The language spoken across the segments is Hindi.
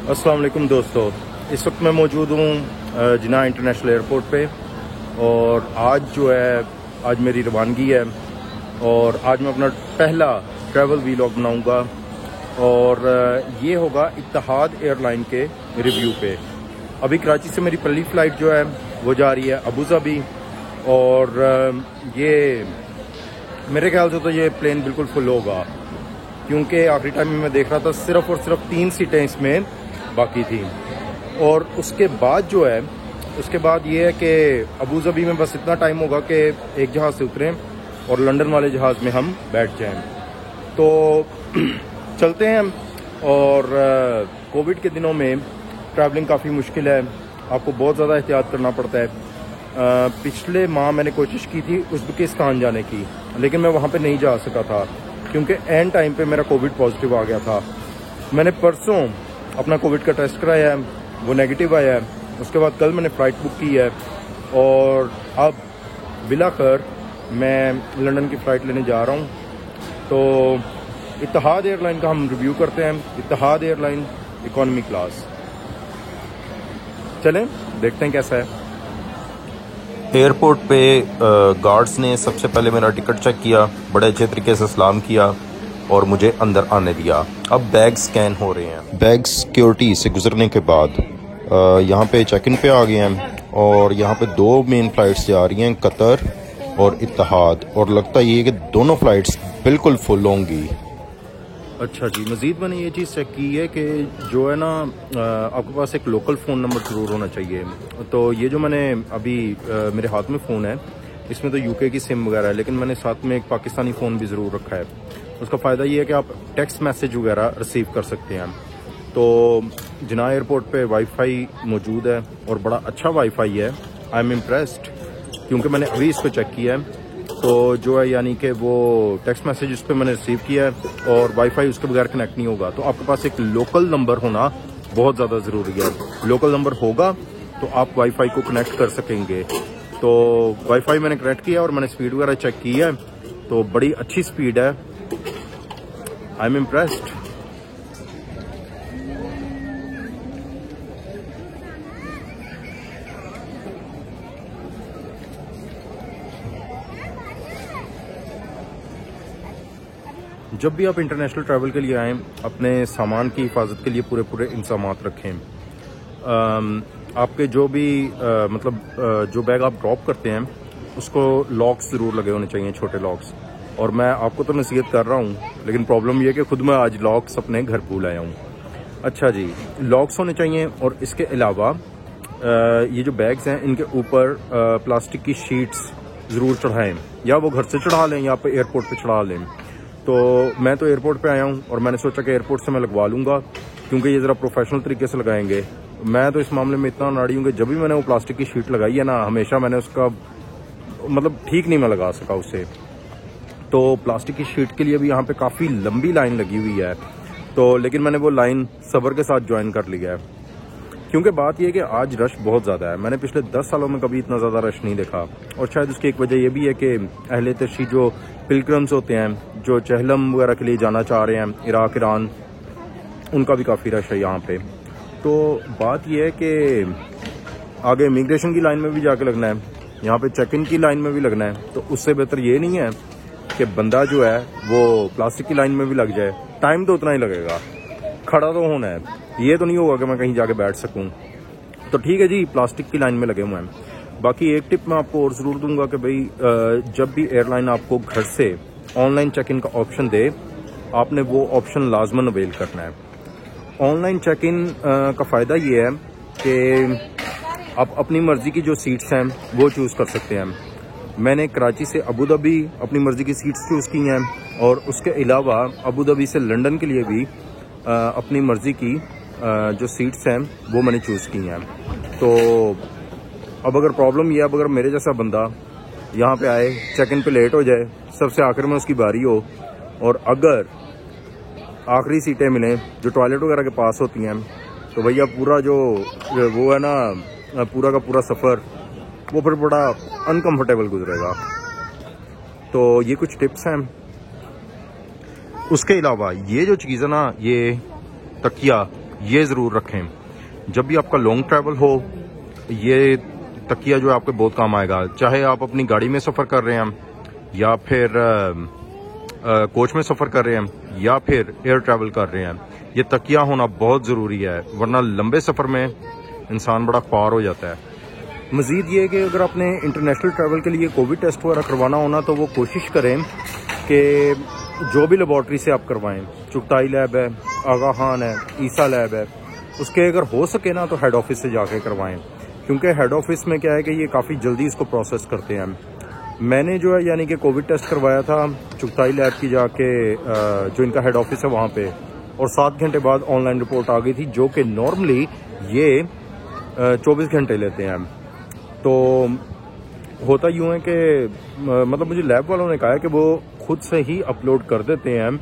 अस्सलाम वालेकुम दोस्तों, इस वक्त मैं मौजूद हूँ जिन्ना इंटरनेशनल एयरपोर्ट पे। और आज जो है, आज मेरी रवानगी है और आज मैं अपना पहला ट्रैवल वीलॉग बनाऊँगा और ये होगा इत्तेहाद एयरलाइन के रिव्यू पे। अभी कराची से मेरी पहली फ़्लाइट जो है वो जा रही है अबू धाबी और ये मेरे ख्याल से तो ये प्लेन बिल्कुल फुल होगा, क्योंकि आखिरी टाइम में मैं देख रहा था सिर्फ और सिर्फ 3 सीटें इसमें बाकी थी। और उसके बाद जो है, उसके बाद ये है कि अबू धाबी में बस इतना टाइम होगा कि एक जहाज़ से उतरें और लंदन वाले जहाज़ में हम बैठ जाएं। तो चलते हैं। और कोविड के दिनों में ट्रैवलिंग काफ़ी मुश्किल है, आपको बहुत ज़्यादा एहतियात करना पड़ता है। पिछले माह मैंने कोशिश की थी उज़्बेकिस्तान जाने की, लेकिन मैं वहाँ पे नहीं जा सका था क्योंकि एंड टाइम पे मेरा कोविड पॉजिटिव आ गया था। मैंने परसों अपना कोविड का टेस्ट कराया है, वो नेगेटिव आया है। उसके बाद कल मैंने फ़्लाइट बुक की है और अब बिलाखैर मैं लंदन की फ़्लाइट लेने जा रहा हूँ। तो इत्तेहाद एयरलाइन का हम रिव्यू करते हैं। इत्तेहाद एयरलाइन इकॉनमी क्लास, चलें देखते हैं कैसा है। एयरपोर्ट पे गार्ड्स ने सबसे पहले मेरा टिकट चेक किया, बड़े अच्छे तरीके से सलाम किया और मुझे अंदर आने दिया। अब बैग स्कैन हो रहे हैं। बैग सिक्योरिटी से गुजरने के बाद यहाँ पे चेक इन पे आ गए हैं और यहाँ पे 2 मेन फ़्लाइट्स जा रही हैं, कतर और इत्तेहाद, और लगता ये है कि दोनों फ़्लाइट्स बिल्कुल फुल होंगी। अच्छा जी, मज़ीद मैंने ये चीज़ चेक की है कि जो है ना, आपके पास एक लोकल फ़ोन नंबर ज़रूर होना चाहिए। तो ये जो मैंने अभी मेरे हाथ में फ़ोन है, इसमें तो यूके की सिम वगैरह है, लेकिन मैंने साथ में एक पाकिस्तानी फ़ोन भी ज़रूर रखा है। उसका फ़ायदा ये है कि आप टेक्स्ट मैसेज वगैरह रिसीव कर सकते हैं। तो जिन्ना एयरपोर्ट पे वाईफाई मौजूद है और बड़ा अच्छा वाईफाई है। आई एम इम्प्रेस्ड, क्योंकि मैंने अभी इसको चेक किया है। तो जो है यानी कि वो टेक्स्ट मैसेज उस पर मैंने रिसीव किया है और वाईफाई उसके बगैर कनेक्ट नहीं होगा। तो आपके पास एक लोकल नंबर होना बहुत ज़्यादा ज़रूरी है। लोकल नंबर होगा तो आप वाईफाई को कनेक्ट कर सकेंगे। तो वाईफाई मैंने कनेक्ट किया और मैंने स्पीड वगैरह चेक की है, तो बड़ी अच्छी स्पीड है। I am impressed. जब भी आप इंटरनेशनल ट्रैवल के लिए आएँ, अपने सामान की हिफाजत के लिए पूरे इंतजामात रखें। आपके जो भी जो बैग आप ड्रॉप करते हैं उसको लॉक्स ज़रूर लगे होने चाहिए, छोटे लॉक्स। और मैं आपको तो नसीहत कर रहा हूँ, लेकिन प्रॉब्लम ये है कि खुद मैं आज लॉक्स अपने घर भूल आया हूँ। अच्छा जी, लॉक्स होने चाहिए। और इसके अलावा ये जो बैग्स हैं इनके ऊपर प्लास्टिक की शीट्स ज़रूर चढ़ाएँ, या वो घर से चढ़ा लें या पे एयरपोर्ट पे चढ़ा लें। तो मैं तो एयरपोर्ट पे आया हूँ और मैंने सोचा कि एयरपोर्ट से मैं लगवा लूँगा, क्योंकि ये ज़रा प्रोफेशनल तरीके से लगाएंगे। मैं तो इस मामले में इतना नाड़ी हूँ कि जब भी मैंने वो प्लास्टिक की शीट लगाई है ना, हमेशा मैंने उसका ठीक नहीं मैं लगा सका उसे। तो प्लास्टिक की शीट के लिए भी यहाँ पे काफ़ी लंबी लाइन लगी हुई है। तो लेकिन मैंने वो लाइन सब्र के साथ ज्वाइन कर लिया है, क्योंकि बात यह है कि आज रश बहुत ज़्यादा है। मैंने पिछले 10 सालों में कभी इतना ज़्यादा रश नहीं देखा। और शायद उसकी एक वजह यह भी है कि अहले तशी जो पिलग्रिम्स होते हैं, जो चहलम वगैरह के लिए जाना चाह रहे हैं इराक ईरान, उनका भी काफ़ी रश है यहाँ पे। तो बात यह है कि आगे इमिग्रेशन की लाइन में भी जाके लगना है, यहाँ पे चेक इन की लाइन में भी लगना है। तो उससे बेहतर ये नहीं है कि बंदा जो है वो प्लास्टिक की लाइन में भी लग जाए। टाइम तो उतना ही लगेगा, खड़ा तो होना है, ये तो नहीं होगा कि मैं कहीं जाके बैठ सकूं। तो ठीक है जी, प्लास्टिक की लाइन में लगे हुए हैं। बाकी एक टिप मैं आपको और ज़रूर दूंगा कि भाई जब भी एयरलाइन आपको घर से ऑनलाइन चेक इन का ऑप्शन दे, आपने वो ऑप्शन लाजमन अवेल करना है। ऑनलाइन चेक इन का फ़ायदा ये है कि आप अपनी मर्ज़ी की जो सीट्स हैं वो चूज़ कर सकते हैं। मैंने कराची से अबू धाबी अपनी मर्ज़ी की सीट्स चूज़ की हैं और उसके अलावा अबू धाबी से लंदन के लिए भी अपनी मर्ज़ी की जो सीट्स हैं वो मैंने चूज़ की हैं। तो अब अगर प्रॉब्लम ये, अब अगर मेरे जैसा बंदा यहाँ पे आए, चेक इन पे लेट हो जाए, सबसे आखिर में उसकी बारी हो, और अगर आखिरी सीटें मिलें जो टॉयलेट वगैरह के पास होती हैं, तो भैया पूरा जो वो है ना, पूरा का पूरा सफ़र वो फिर बड़ा अनकम्फर्टेबल गुजरेगा। तो ये कुछ टिप्स हैं। उसके अलावा ये जो चीज़ है ना, ये तकिया, ये ज़रूर रखें। जब भी आपका लॉन्ग ट्रैवल हो, ये तकिया जो है आपके बहुत काम आएगा। चाहे आप अपनी गाड़ी में सफ़र कर रहे हैं या फिर कोच में सफ़र कर रहे हैं या फिर एयर ट्रैवल कर रहे हैं, ये तकिया होना बहुत ज़रूरी है, वरना लंबे सफ़र में इंसान बड़ा ख्वार हो जाता है। मज़ीद ये कि अगर आपने इंटरनेशनल ट्रैवल के लिए कोविड टेस्ट वगैरह करवाना होना तो वो कोशिश करें कि जो भी लेबॉर्ट्री से आप करवाएं, चुगताई लैब है, आगा खान है, ईसा लैब है, उसके अगर हो सके ना तो हेड ऑफिस से जाके करवाएं, क्योंकि हेड ऑफिस में क्या है कि ये काफ़ी जल्दी इसको प्रोसेस करते हैं। मैंने जो है यानी कि कोविड टेस्ट करवाया था चुगताई लैब की जाके, जो इनका हेड ऑफिस है वहाँ पे, और 7 घंटे बाद ऑनलाइन रिपोर्ट आ गई थी, जो कि नॉर्मली ये 24 घंटे लेते हैं। तो होता यूँ है कि मतलब मुझे लैब वालों ने कहा है कि वो खुद से ही अपलोड कर देते हैं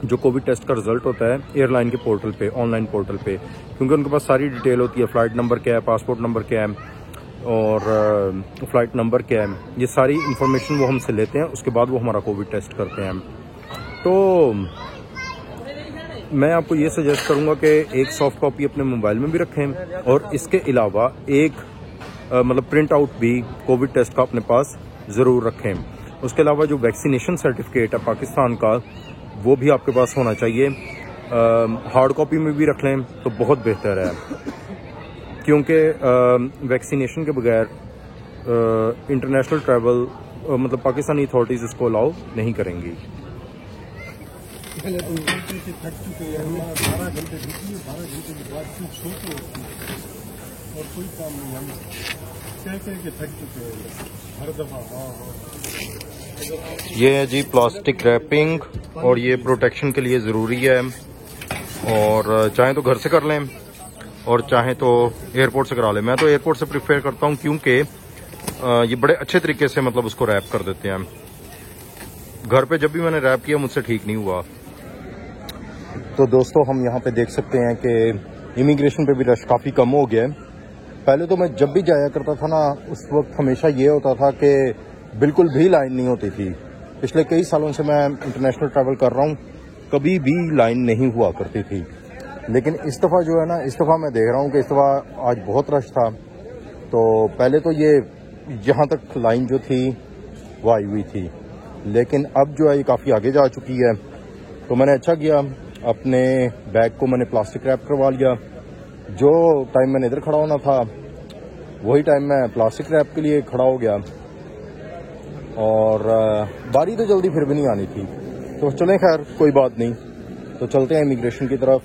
जो कोविड टेस्ट का रिजल्ट होता है एयरलाइन के पोर्टल पे, ऑनलाइन पोर्टल पे, क्योंकि उनके पास सारी डिटेल होती है, फ़्लाइट नंबर क्या है, पासपोर्ट नंबर क्या है और फ़्लाइट नंबर क्या है, ये सारी इन्फॉर्मेशन वो हमसे लेते हैं। उसके बाद वो हमारा कोविड टेस्ट करते हैं। तो मैं आपको ये सजेस्ट करूँगा कि एक सॉफ्ट कॉपी अपने मोबाइल में भी रखें और इसके अलावा एक मतलब प्रिंट आउट भी कोविड टेस्ट का अपने पास ज़रूर रखें। उसके अलावा जो वैक्सीनेशन सर्टिफिकेट है पाकिस्तान का, वो भी आपके पास होना चाहिए। हार्ड कॉपी में भी रख लें तो बहुत बेहतर है, क्योंकि वैक्सीनेशन के बगैर इंटरनेशनल ट्रैवल मतलब पाकिस्तानी अथॉरिटीज़ इसको अलाउ नहीं करेंगी। और कोई काम नहीं, हम कह के थक चुके हैं हर दफा। ये है जी प्लास्टिक रैपिंग, और ये प्रोटेक्शन के लिए ज़रूरी है, और चाहे तो घर से कर लें और चाहे तो एयरपोर्ट से करा लें। मैं तो एयरपोर्ट से प्रेफर करता हूँ, क्योंकि ये बड़े अच्छे तरीके से मतलब उसको रैप कर देते हैं। घर पे जब भी मैंने रैप किया मुझसे ठीक नहीं हुआ। तो दोस्तों हम यहाँ पे देख सकते हैं कि इमिग्रेशन पे भी रश काफ़ी कम हो गया है। पहले तो मैं जब भी जाया करता था ना, उस वक्त हमेशा ये होता था कि बिल्कुल भी लाइन नहीं होती थी। पिछले कई सालों से मैं इंटरनेशनल ट्रैवल कर रहा हूँ, कभी भी लाइन नहीं हुआ करती थी। लेकिन इस दफ़ा जो है ना, इस दफ़ा मैं देख रहा हूँ कि इस दफ़ा आज बहुत रश था। तो पहले तो ये यहाँ तक लाइन जो थी वो आई हुई थी, लेकिन अब जो है ये काफ़ी आगे जा चुकी है। तो मैंने अच्छा किया, अपने बैग को मैंने प्लास्टिक रैप करवा लिया। जो टाइम मैंने इधर खड़ा होना था वही टाइम मैं प्लास्टिक रैप के लिए खड़ा हो गया, और बारी तो जल्दी फिर भी नहीं आनी थी। तो चलें, खैर कोई बात नहीं, तो चलते हैं इमिग्रेशन की तरफ।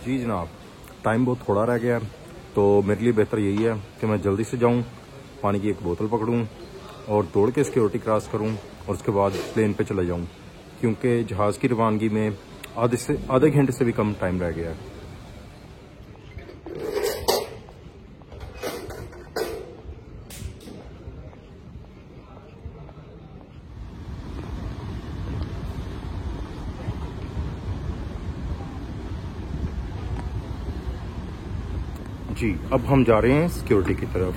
जी जनाब, टाइम बहुत थोड़ा रह गया, तो मेरे लिए बेहतर यही है कि मैं जल्दी से जाऊं, पानी की एक बोतल पकड़ूं और दौड़ के सिक्योरिटी क्रॉस करूं और उसके बाद प्लेन पे चला जाऊं, क्योंकि जहाज़ की रवानगी में आधे घंटे से भी कम टाइम रह गया है। जी अब हम जा रहे हैं सिक्योरिटी की तरफ।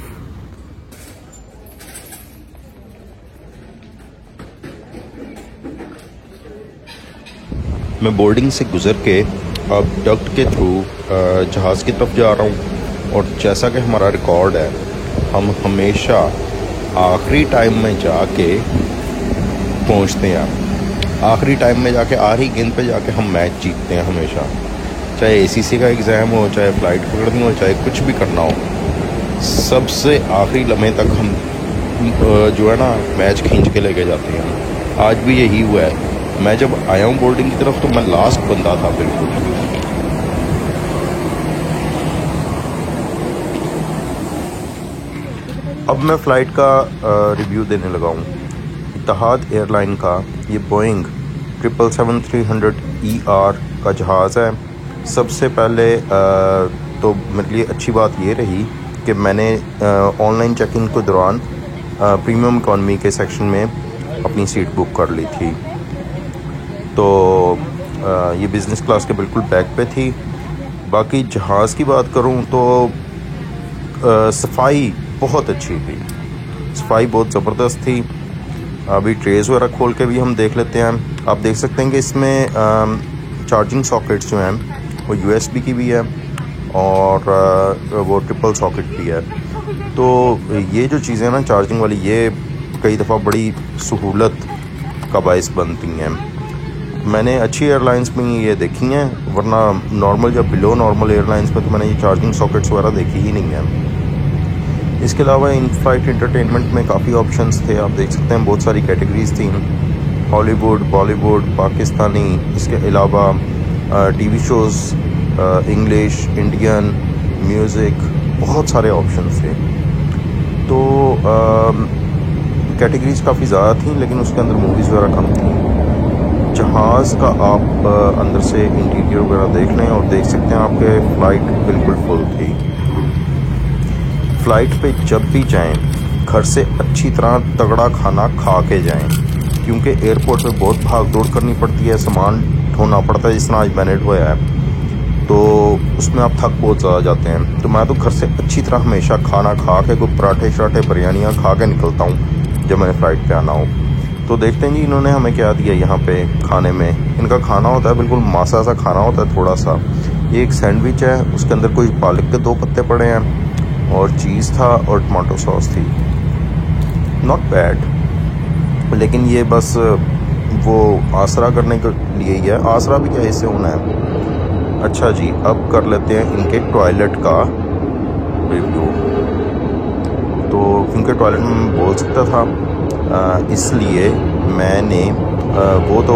मैं बोर्डिंग से गुजर के अब डक्ट के थ्रू जहाज़ की तरफ जा रहा हूँ, और जैसा कि हमारा रिकॉर्ड है, हम हमेशा आखिरी टाइम में जाके पहुँचते हैं। आखिरी टाइम में जाके, आखिरी गेंद पे जाके हम मैच जीतते हैं हमेशा। चाहे ACC का एग्ज़ाम हो, चाहे फ़्लाइट पकड़नी हो, चाहे कुछ भी करना हो, सबसे आखिरी लम्हे तक हम जो है ना मैच खींच के लेके जाते हैं। आज भी यही हुआ है। मैं जब आया हूँ बोर्डिंग की तरफ तो मैं लास्ट बंदा था बिल्कुल। अब मैं फ़्लाइट का रिव्यू देने लगा हूँ। इत्तेहाद एयरलाइन का ये बोइंग 777-300ER का जहाज़ है। सबसे पहले तो मेरे लिए अच्छी बात ये रही कि मैंने ऑनलाइन चेक इन के दौरान प्रीमियम इकॉनमी के सेक्शन में अपनी सीट बुक कर ली थी। तो ये बिज़नेस क्लास के बिल्कुल बैक पे थी। बाकी जहाज़ की बात करूं तो सफाई बहुत अच्छी थी, सफाई बहुत ज़बरदस्त थी। अभी ट्रेज़ वगैरह खोल के भी हम देख लेते हैं। आप देख सकते हैं कि इसमें चार्जिंग सॉकेट्स जो हैं वो USB की भी है और वो ट्रिपल सॉकेट भी है। तो ये जो चीज़ें ना चार्जिंग वाली, ये कई दफ़ा बड़ी सहूलत का बायस बनती हैं। मैंने अच्छी एयरलाइंस में ये देखी हैं, वरना नॉर्मल या बिलो नॉर्मल एयरलाइंस में तो मैंने ये चार्जिंग सॉकेट्स वगैरह देखी ही नहीं है। इसके अलावा इन फ्लाइट एंटरटेनमेंट में काफ़ी ऑप्शंस थे। आप देख सकते हैं बहुत सारी कैटेगरीज थी, हॉलीवुड, बॉलीवुड, पाकिस्तानी, इसके अलावा TV shows, English, Indian, music, बहुत सारे ऑप्शंस थे। तो कैटेगरीज काफ़ी ज़्यादा थी, लेकिन उसके अंदर मूवीज़ वगैरह कम थी। जहाज़ का आप अंदर से इंटीरियर वगैरह देख लें और देख सकते हैं आपके फ़्लाइट बिल्कुल फुल थी। फ़्लाइट पे जब भी जाएं घर से अच्छी तरह तगड़ा खाना खा के जाएं, क्योंकि एयरपोर्ट पे बहुत भाग दौड़ करनी पड़ती है, सामान ढोना पड़ता है, जिस तरह आज मैंने ढोया है, तो उसमें आप थक बहुत ज़्यादा जाते हैं। तो मैं तो घर से अच्छी तरह हमेशा खाना खा के, कोई पराठे शराठे बिरयानियाँ खा के निकलता हूँ जब मैंने फ़्लाइट पे आना हो। तो देखते हैं जी इन्होंने हमें क्या दिया यहाँ पे खाने में। इनका खाना होता है बिल्कुल मासा सा खाना होता है थोड़ा सा। ये एक सैंडविच है, उसके अंदर कोई पालक के 2 पत्ते पड़े हैं और चीज़ था और टमाटो सॉस थी। नॉट बैड, लेकिन ये बस वो आसरा करने के लिए ही है। आसरा भी क्या इससे होना है। अच्छा जी, अब कर लेते हैं इनके टॉयलेट का रिव्यू। तो क्योंकि टॉयलेट में मैं बोल सकता था, इसलिए मैंने वो तो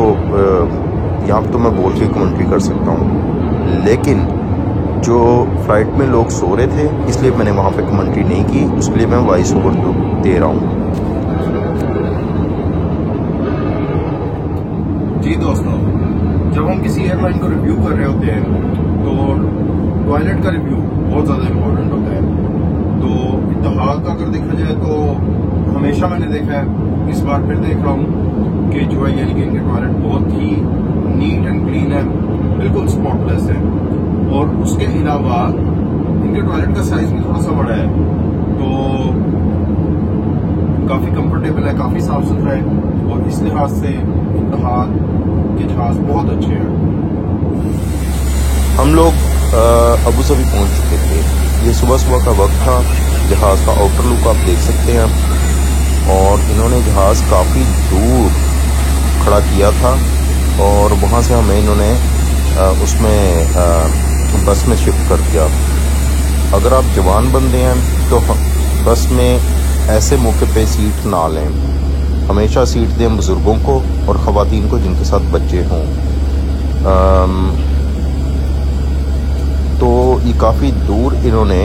यहाँ पर तो मैं बोल के कमेंट्री कर सकता हूँ, लेकिन जो फ्लाइट में लोग सो रहे थे इसलिए मैंने वहाँ पे कमेंट्री नहीं की, उसके लिए मैं वॉइस ओवर दे रहा हूँ। जी दोस्तों, जब हम किसी एयरलाइन को रिव्यू कर रहे होते हैं तो टॉयलेट का रिव्यू बहुत ज़्यादा इम्पोर्टेंट होता है। तो इत्तेहाद का अगर देखा जाए तो हमेशा मैंने देखा है, इस बार फिर देख रहा हूँ कि जो है यानी कि इनके टॉयलेट बहुत ही नीट एंड क्लीन है, बिल्कुल स्पॉटलेस है। और उसके अलावा इनके टॉयलेट का साइज भी थोड़ा सा बड़ा है, तो काफ़ी कंफर्टेबल है, काफ़ी साफ सुथरा है और इस लिहाज से इत्तेहाद के जहाज बहुत अच्छे हैं। हम लोग अबू धाबी पहुंच चुके थे। ये सुबह सुबह का वक्त था। जहाज़ का आउटर लुक आप देख सकते हैं और इन्होंने जहाज़ काफ़ी दूर खड़ा किया था और वहाँ से हमें इन्होंने उसमें बस में शिफ्ट कर दिया। अगर आप जवान बंदे हैं तो बस में ऐसे मौके पे सीट ना लें, हमेशा सीट दें बुज़ुर्गों को और ख़वातीन को जिनके साथ बच्चे हों। तो ये काफ़ी दूर इन्होंने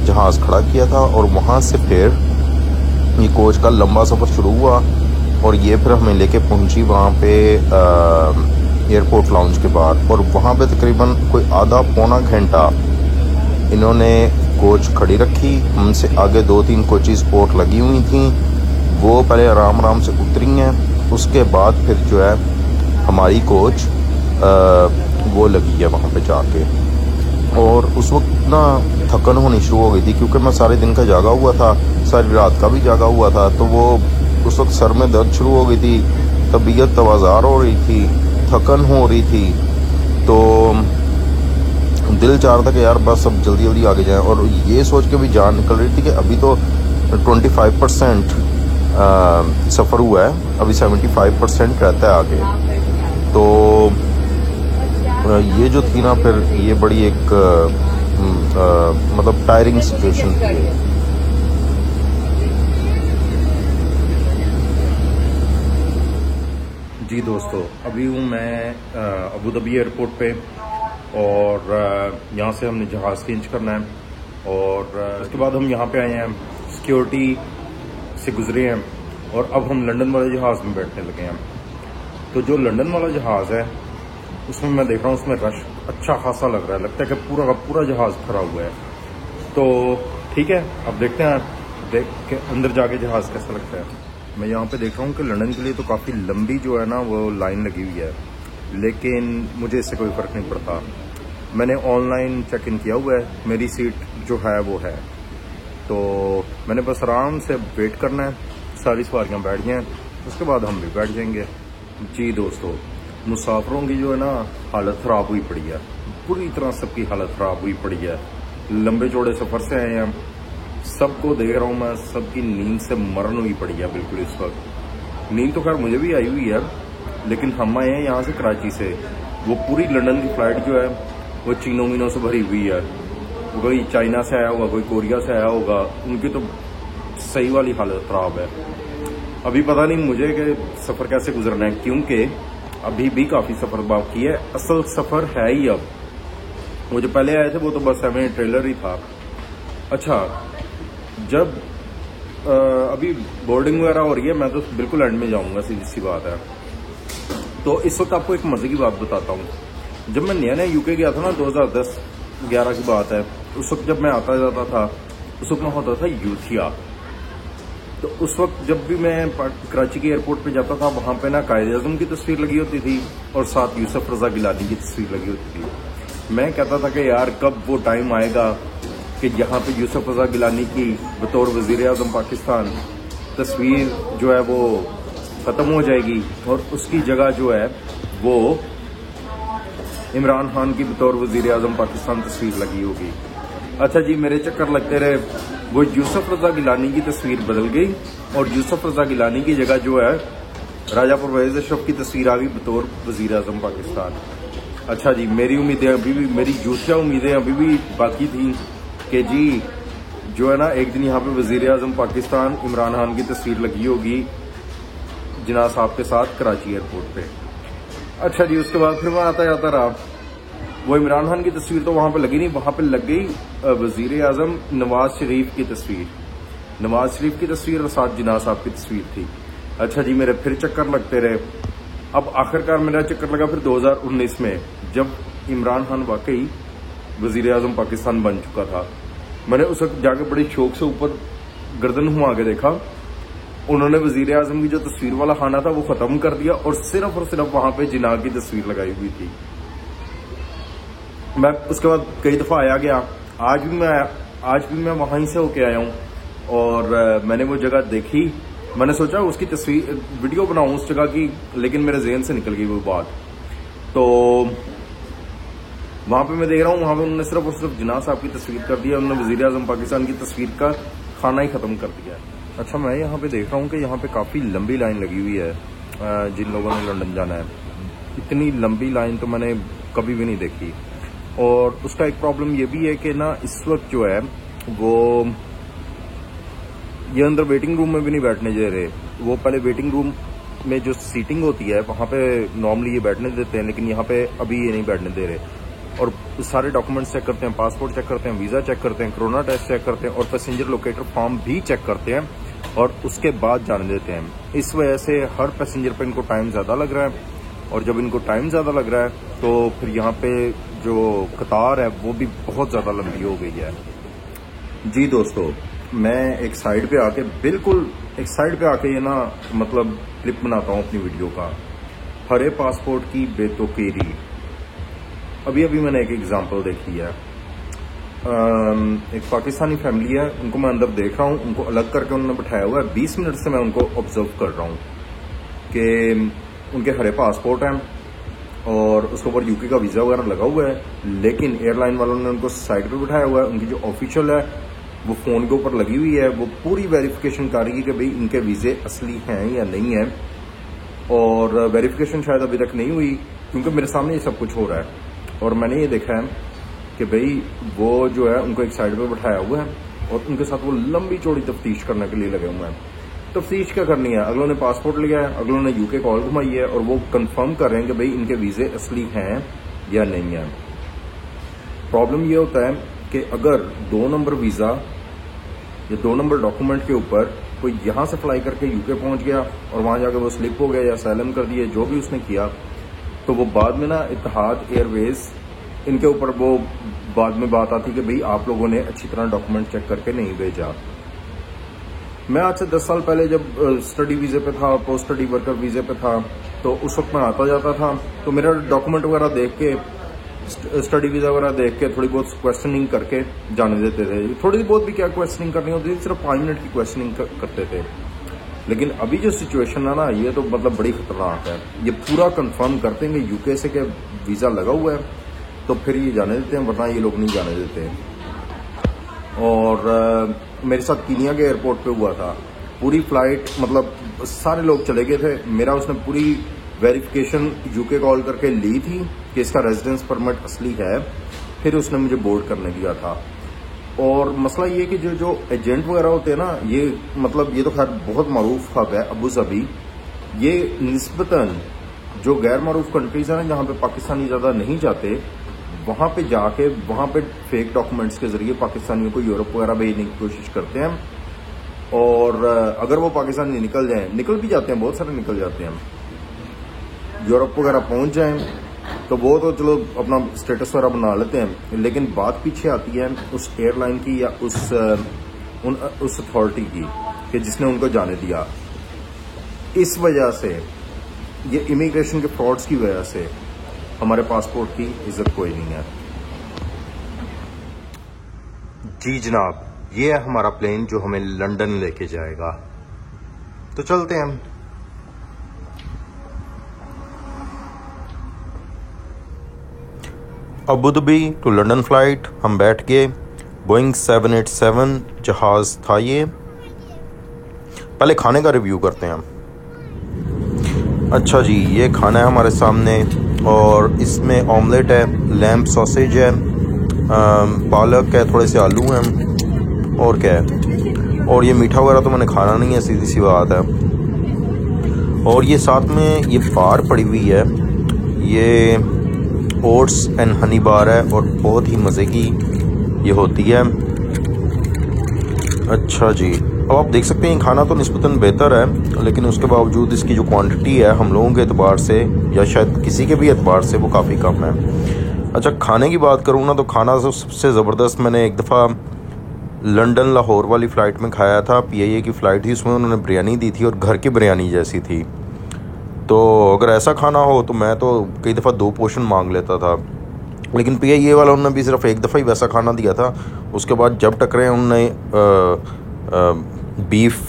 जहाज़ खड़ा किया था और वहाँ से फिर ये कोच का लंबा सफ़र शुरू हुआ और ये फिर हमें लेके पहुँची वहाँ पे एयरपोर्ट लाउंज के बाहर। और वहाँ पे तकरीबन कोई आधा पौना घंटा इन्होंने कोच खड़ी रखी। हमसे आगे 2-3 कोचेज़ और लगी हुई थी, वो पहले आराम आराम से उतरी हैं। उसके बाद फिर जो है हमारी कोच वो लगी है वहाँ पे जाके। और उस वक्त ना थकन होनी शुरू हो गई थी, क्योंकि मैं सारे दिन का जागा हुआ था, सारी रात का भी जागा हुआ था। तो वो उस वक्त सर में दर्द शुरू हो गई थी, तबीयत तवाज़ार हो रही थी, थकन हो रही थी। तो दिल चाह रहा था कि यार बस अब जल्दी जल्दी आगे जाएं। और ये सोच के भी जान निकल रही थी कि अभी तो 25% सफ़र हुआ है, अभी 75% रहता है आगे। तो ये जो थी ना फिर ये बड़ी एक मतलब टायरिंग सिचुएशन थी। जी दोस्तों, अभी हूँ मैं अबू धाबी एयरपोर्ट पे और यहाँ से हमने जहाज़ चेंज करना है और उसके बाद हम यहाँ पे आए हैं, सिक्योरिटी से गुजरे हैं और अब हम लंदन वाले जहाज़ में बैठने लगे हैं। तो जो लंदन वाला जहाज़ है उसमें मैं देख रहा हूँ उसमें रश अच्छा खासा लग रहा है, लगता है कि पूरा का पूरा जहाज़ भरा हुआ है। तो ठीक है, अब देखते हैं देख के अंदर जाके जहाज़ कैसा लगता है। मैं यहाँ पे देख रहा हूँ कि लंदन के लिए तो काफ़ी लंबी जो है ना वो लाइन लगी हुई है, लेकिन मुझे इससे कोई फ़र्क नहीं पड़ता। मैंने ऑनलाइन चेक इन किया हुआ है, मेरी सीट जो है वो है, तो मैंने बस आराम से वेट करना है। सारी सवारियाँ बैठ जाएँ, उसके बाद हम भी बैठ जाएंगे। जी दोस्तों, मुसाफिरों की जो है ना हालत ख़राब हुई पड़ी है, पूरी तरह सबकी हालत ख़राब हुई पड़ी है। लंबे चौड़े सफ़र से आए हैं, सबको देख रहा हूँ मैं, सबकी नींद से मरण हुई पड़ी है बिल्कुल इस वक्त। नींद तो खैर मुझे भी आई हुई है, लेकिन हम आए हैं यहाँ से कराची से। वो पूरी लंदन की फ़्लाइट जो है वो चीनों मीनों से भरी हुई है। कोई चाइना से आया होगा, कोई कोरिया से आया होगा, उनकी तो सही वाली हालत ख़राब है। अभी पता नहीं मुझे कि सफ़र कैसे गुजरना है, क्योंकि अभी भी काफ़ी सफ़र बाकी है। असल सफ़र है ही अब, वो जो पहले आए थे वो तो बस हमें ट्रेलर ही था। अच्छा, जब अभी बोर्डिंग वगैरह हो रही है, मैं तो बिल्कुल एंड में जाऊंगा, सीधी सी बात है। तो इस वक्त आपको एक मजे की बात बताता हूँ। जब मैं नया यूके गया था ना, 2010-11 की बात है, उस वक्त जब मैं आता जाता था, उस वक्त मैं होता था यूथिया। तो उस वक्त जब भी मैं कराची के एयरपोर्ट पे जाता था, वहाँ पे ना कायद-ए-आज़म की तस्वीर लगी होती थी और साथ यूसुफ रज़ा गिलानी की तस्वीर लगी होती थी। मैं कहता था कि यार कब वो टाइम आएगा कि यहाँ पे यूसुफ रज़ा गिलानी की बतौर वज़ीर-ए-आज़म पाकिस्तान तस्वीर जो है वो ख़त्म हो जाएगी और उसकी जगह जो है वो इमरान खान की बतौर वज़ीर-ए-आज़म पाकिस्तान तस्वीर लगी होगी। अच्छा जी, मेरे चक्कर लगते रहे, वो यूसुफ रज़ा गिलानी की तस्वीर बदल गई और यूसुफ रज़ा गिलानी की जगह जो है राजा परवेज़ अशरफ की तस्वीर आ गई बतौर वज़ीर-ए-आज़म पाकिस्तान। अच्छा जी, मेरी उम्मीदें अभी भी, मेरी जूठिया उम्मीदें अभी भी बाकी थी कि जी जो है ना एक दिन यहाँ पे वज़ीर-ए-आज़म पाकिस्तान इमरान खान की तस्वीर लगी होगी जिन्ना साहब के साथ कराची एयरपोर्ट पे। अच्छा जी, उसके बाद फिर मैं आता जाता रहा, वो इमरान खान की तस्वीर तो वहाँ पे लगी नहीं, वहाँ पे लग गई वज़ीर-ए-आज़म नवाज शरीफ की तस्वीर। नवाज शरीफ की तस्वीर और साथ जिन्ना साहब की तस्वीर थी। अच्छा जी, मेरे फिर चक्कर लगते रहे। अब आखिरकार मेरा चक्कर लगा फिर 2019 में, जब इमरान खान वाकई वज़ीर-ए-आज़म पाकिस्तान बन चुका था। मैंने उस वक्त जाके बड़े शौक से ऊपर गर्दन घुमा के देखा, उन्होंने वज़ीर-ए-आज़म की जो तस्वीर वाला खाना था वो ख़त्म कर दिया और सिर्फ वहाँ पे जिन्ना की तस्वीर लगाई हुई थी। मैं उसके बाद कई दफ़ा आया गया, आज भी मैं वहीं से होके आया हूँ और मैंने वो जगह देखी। मैंने सोचा उसकी तस्वीर वीडियो बनाऊँ उस जगह की, लेकिन मेरे जहन से निकल गई वो बात। तो वहाँ पे मैं देख रहा हूँ, वहाँ पे उन्होंने सिर्फ और सिर्फ जिन्ना साहब की तस्वीर कर दिया, उन्होंने वज़ीर-ए-आज़म पाकिस्तान की तस्वीर का खाना ही ख़त्म कर दिया। अच्छा, मैं यहाँ पे देख रहा हूँ कि यहाँ पे काफ़ी लंबी लाइन लगी हुई है जिन लोगों ने लंदन जाना है। इतनी लंबी लाइन तो मैंने कभी भी नहीं देखी। और उसका एक प्रॉब्लम ये भी है कि ना इस वक्त जो है वो ये अंदर वेटिंग रूम में भी नहीं बैठने दे रहे। वो पहले वेटिंग रूम में जो सीटिंग होती है वहाँ पे नॉर्मली ये बैठने देते हैं, लेकिन यहाँ पे अभी ये नहीं बैठने दे रहे। और सारे डॉक्यूमेंट्स चेक करते हैं, पासपोर्ट चेक करते हैं, वीज़ा चेक करते हैं, कोरोना टेस्ट चेक करते हैं और पैसेंजर लोकेटर फॉर्म भी चेक करते हैं और उसके बाद जाने देते हैं। इस वजह से हर पैसेंजर पे इनको टाइम ज़्यादा लग रहा है और जब इनको टाइम ज़्यादा लग रहा है तो फिर यहाँ पे जो कतार है वो भी बहुत ज़्यादा लंबी हो गई है। जी दोस्तों, मैं एक साइड पे आके बिल्कुल एक साइड पे आके ये ना मतलब क्लिप बनाता हूँ अपनी वीडियो का। हरे पासपोर्ट की बेतुकीरी। अभी मैंने एक एग्जांपल देखी है। एक पाकिस्तानी फैमिली है, उनको मैं अंदर देख रहा हूँ, उनको अलग करके उन्होंने बैठाया हुआ है। 20 मिनट से मैं उनको ऑब्जर्व कर रहा हूँ कि उनके हरे पासपोर्ट हैं और उसके ऊपर यूके का वीज़ा वगैरह लगा हुआ है, लेकिन एयरलाइन वालों ने उनको साइड पे बिठाया हुआ है। उनकी जो ऑफिशियल है वो फ़ोन के ऊपर लगी हुई है, वो पूरी वेरिफिकेशन कर रही है कि भाई इनके वीज़े असली हैं या नहीं है। और वेरिफिकेशन शायद अभी तक नहीं हुई क्योंकि मेरे सामने ये सब कुछ हो रहा है और मैंने ये देखा है कि भाई वो जो है उनको एक साइड पे बिठाया हुआ है और उनके साथ वो लंबी चौड़ी तफ्तीश करने के लिए लगे हुए हैं। तफ्तीश क्या करनी है, अगलों ने पासपोर्ट लिया है, अगलों ने यूके कॉल घुमाई है और वो कंफर्म कर रहे हैं कि भाई इनके वीज़े असली हैं या नहीं है। प्रॉब्लम ये होता है कि अगर 2 नंबर वीज़ा या 2 नंबर डॉक्यूमेंट के ऊपर कोई यहाँ से फ्लाई करके यूके पहुँच गया और वहाँ जाके वो स्लिप हो गया या असैलम कर दिए, जो भी उसने किया, तो वो बाद में ना इत्तेहाद एयरवेज इनके ऊपर वो बाद में बात आती कि भाई आप लोगों ने अच्छी तरह डॉक्यूमेंट चेक करके नहीं भेजा। मैं आज से 10 साल पहले जब स्टडी वीज़े पे था, पोस्ट स्टडी वर्कर वीज़े पे था, तो उस वक्त मैं आता जाता था, तो मेरा डॉक्यूमेंट वगैरह देख के, स्टडी वीज़ा वगैरह देख के थोड़ी बहुत क्वेश्चनिंग करके जाने देते थे। थोड़ी बहुत भी क्या क्वेश्चनिंग करनी होती थी, सिर्फ 5 मिनट की क्वेश्चनिंग करते थे। लेकिन अभी जो सिचुएशन है ना, ये तो मतलब बड़ी खतरनाक है। ये पूरा कंफर्म करते हैं कि यूके से के वीज़ा लगा हुआ है तो फिर ये जाने देते हैं, वरना ये लोग नहीं जाने देते। और मेरे साथ कीनिया के एयरपोर्ट पे हुआ था। पूरी फ्लाइट मतलब सारे लोग चले गए थे, मेरा उसने पूरी वेरिफिकेशन यूके कॉल करके ली थी कि इसका रेजिडेंस परमिट असली है, फिर उसने मुझे बोर्ड करने दिया था। और मसला ये कि जो एजेंट वगैरह होते हैं ना, ये मतलब ये तो खैर बहुत मरूफ हब है अबू धाबी। ये निस्बतन जो गैर मरूफ कंट्रीज है ना, जहाँ पे पाकिस्तानी ज़्यादा नहीं जाते, वहाँ पे जाके वहाँ पे फेक डॉक्यूमेंट्स के जरिए पाकिस्तानियों को यूरोप वगैरह भेजने की कोशिश करते हैं। और अगर वो पाकिस्तानी निकल भी जाते हैं, बहुत सारे निकल जाते हैं, यूरोप वगैरह पहुँच जाएं तो वो तो चलो अपना स्टेटस वगैरह बना लेते हैं। लेकिन बात पीछे आती है उस एयरलाइन की या उस अथॉरिटी की कि जिसने उनको जाने दिया। इस वजह से, ये इमिग्रेशन के फ्रॉड्स की वजह से हमारे पासपोर्ट की इज्जत कोई नहीं है। जी जनाब, ये है हमारा प्लेन जो हमें लंदन लेके जाएगा, तो चलते हैं हम। Abu Dhabi to London flight हम बैठ गए। बोइंग 787 जहाज था ये। पहले खाने का रिव्यू करते हैं हम। अच्छा जी, ये खाना है हमारे सामने और इसमें ऑमलेट है, लैम्प सॉसेज है, पालक है, थोड़े से आलू हैं और क्या है। और ये मीठा वगैरह तो मैंने खाना नहीं है, सीधी सी बात है। और ये साथ में ये बार पड़ी हुई है, ये ओट्स एंड हनी बार है और बहुत ही मज़े की ये होती है। अच्छा जी, अब आप देख सकते हैं खाना तो निस्बतन बेहतर है, लेकिन उसके बावजूद इसकी जो क्वांटिटी है हम लोगों के एतबार से या शायद किसी के भी एतबार से वो काफ़ी कम है। अच्छा, खाने की बात करूँ ना, तो खाना तो सबसे ज़बरदस्त मैंने एक दफ़ा लंदन लाहौर वाली फ़्लाइट में खाया था। PIA की फ़्लाइट थी, उसमें उन्होंने बिरयानी दी थी और घर की बिरयानी जैसी थी। तो अगर ऐसा खाना हो तो मैं तो कई दफ़ा 2 पोर्शन मांग लेता था, लेकिन PIA वाला उन्होंने भी सिर्फ एक दफ़ा ही वैसा खाना दिया था। उसके बाद जब टकरे उन्होंने बीफ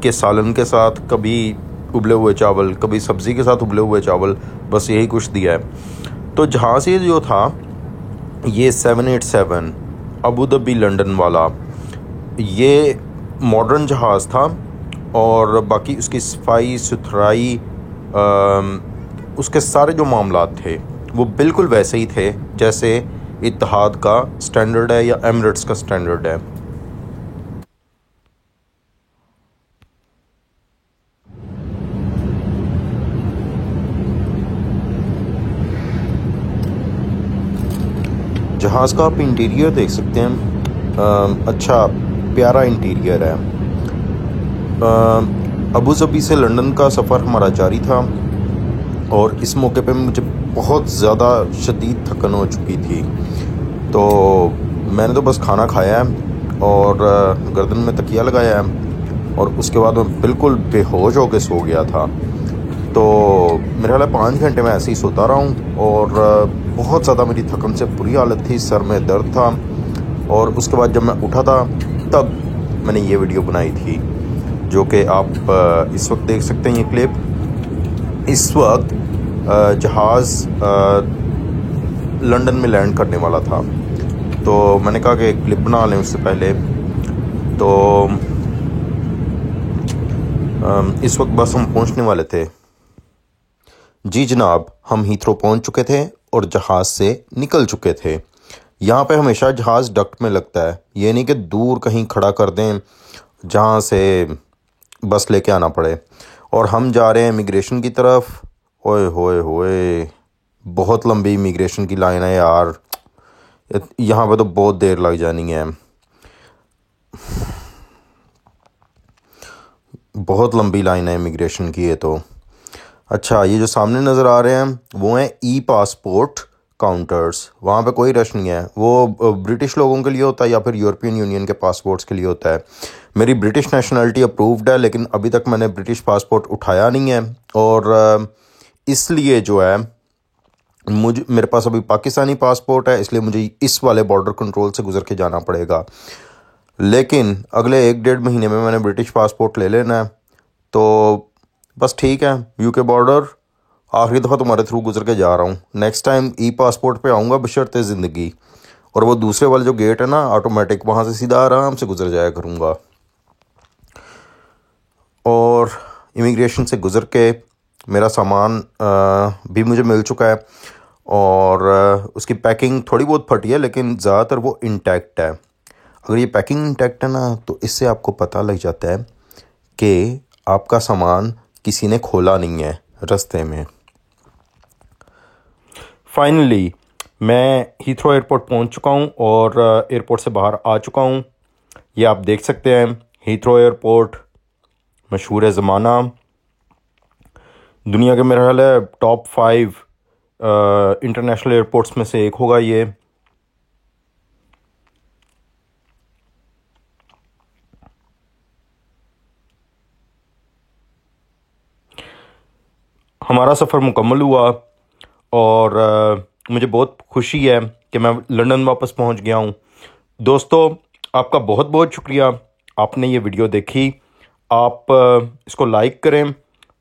के सालन के साथ, कभी उबले हुए चावल, कभी सब्ज़ी के साथ उबले हुए चावल, बस यही कुछ दिया है। तो जहाज़ ये जो था, ये 787 अबू धाबी लंदन वाला, ये मॉडर्न जहाज़ था और बाकी उसकी सफाई सुथराई, उसके सारे जो मामलात थे वो बिल्कुल वैसे ही थे जैसे इत्तेहाद का स्टैंडर्ड है या एमिरेट्स का स्टैंडर्ड है। जहाज़ का आप इंटीरियर देख सकते हैं, अच्छा प्यारा इंटीरियर है। अबू धाबी से लंदन का सफ़र हमारा जारी था और इस मौके पे मुझे बहुत ज़्यादा शदीद थकन हो चुकी थी, तो मैंने तो बस खाना खाया है और गर्दन में तकिया लगाया है और उसके बाद मैं बिल्कुल बेहोश होकर सो गया था। तो मेरे ख्याल 5 घंटे में ऐसे ही सोता रहा हूँ और बहुत ज़्यादा मेरी थकन से बुरी हालत थी, सर में दर्द था। और उसके बाद जब मैं उठा था तब मैंने ये वीडियो बनाई थी, जो कि आप इस वक्त देख सकते हैं। ये क्लिप इस वक्त जहाज़ लंदन में लैंड करने वाला था, तो मैंने कहा कि क्लिप बना लें उससे पहले। तो इस वक्त बस हम पहुंचने वाले थे। जी जनाब, हम हीथ्रो पहुंच चुके थे और जहाज़ से निकल चुके थे। यहाँ पे हमेशा जहाज़ डक्ट में लगता है, ये नहीं कि दूर कहीं खड़ा कर दें जहाँ से बस लेके आना पड़े। और हम जा रहे हैं इमिग्रेशन की तरफ। ओए होए होए, बहुत लंबी इमिग्रेशन की लाइन है यार, यहाँ पे तो बहुत देर लग जानी है, बहुत लंबी लाइन है इमिग्रेशन की ये तो। अच्छा, ये जो सामने नज़र आ रहे हैं वो हैं ई पासपोर्ट काउंटर्स, वहाँ पे कोई रश नहीं है। वो ब्रिटिश लोगों के लिए होता है या फिर यूरोपियन यूनियन के पासपोर्ट्स के लिए होता है। मेरी ब्रिटिश नेशनलिटी अप्रूव्ड है, लेकिन अभी तक मैंने ब्रिटिश पासपोर्ट उठाया नहीं है, और इसलिए जो है मेरे पास अभी पाकिस्तानी पासपोर्ट है, इसलिए मुझे इस वाले बॉर्डर कंट्रोल से गुजर के जाना पड़ेगा। लेकिन अगले 1-1.5 महीने में मैंने ब्रिटिश पासपोर्ट ले लेना है, तो बस ठीक है। यूके बॉर्डर आखिरी दफ़ा तुम्हारे थ्रू गुजर के जा रहा हूँ। नेक्स्ट टाइम ई पासपोर्ट पे आऊँगा बशर्ते ज़िंदगी, और वो दूसरे वाले जो गेट है ना ऑटोमेटिक, वहाँ से सीधा आराम से गुजर जाया करूँगा। और इमिग्रेशन से गुजर के मेरा सामान भी मुझे मिल चुका है, और उसकी पैकिंग थोड़ी बहुत फटी है, लेकिन ज़्यादातर वो इंटैक्ट है। अगर ये पैकिंग इंटैक्ट है ना, तो इससे आपको पता लग जाता है कि आपका सामान किसी ने खोला नहीं है रास्ते में। फाइनली मैं हीथ्रो एयरपोर्ट पहुंच चुका हूं और एयरपोर्ट से बाहर आ चुका हूं। ये आप देख सकते हैं हीथ्रो एयरपोर्ट, मशहूर है ज़माना, दुनिया के मेरा ख्याल है टॉप 5 इंटरनेशनल एयरपोर्ट्स में से एक होगा ये। हमारा सफ़र मुकम्मल हुआ और मुझे बहुत खुशी है कि मैं लंदन वापस पहुंच गया हूं। दोस्तों, आपका बहुत बहुत शुक्रिया, आपने ये वीडियो देखी। आप इसको लाइक करें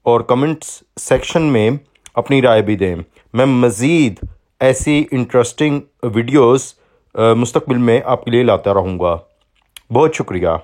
और कमेंट्स सेक्शन में अपनी राय भी दें। मैं मज़ीद ऐसी इंटरेस्टिंग वीडियोस मुस्तकबिल में आपके लिए लाता रहूँगा। बहुत शुक्रिया।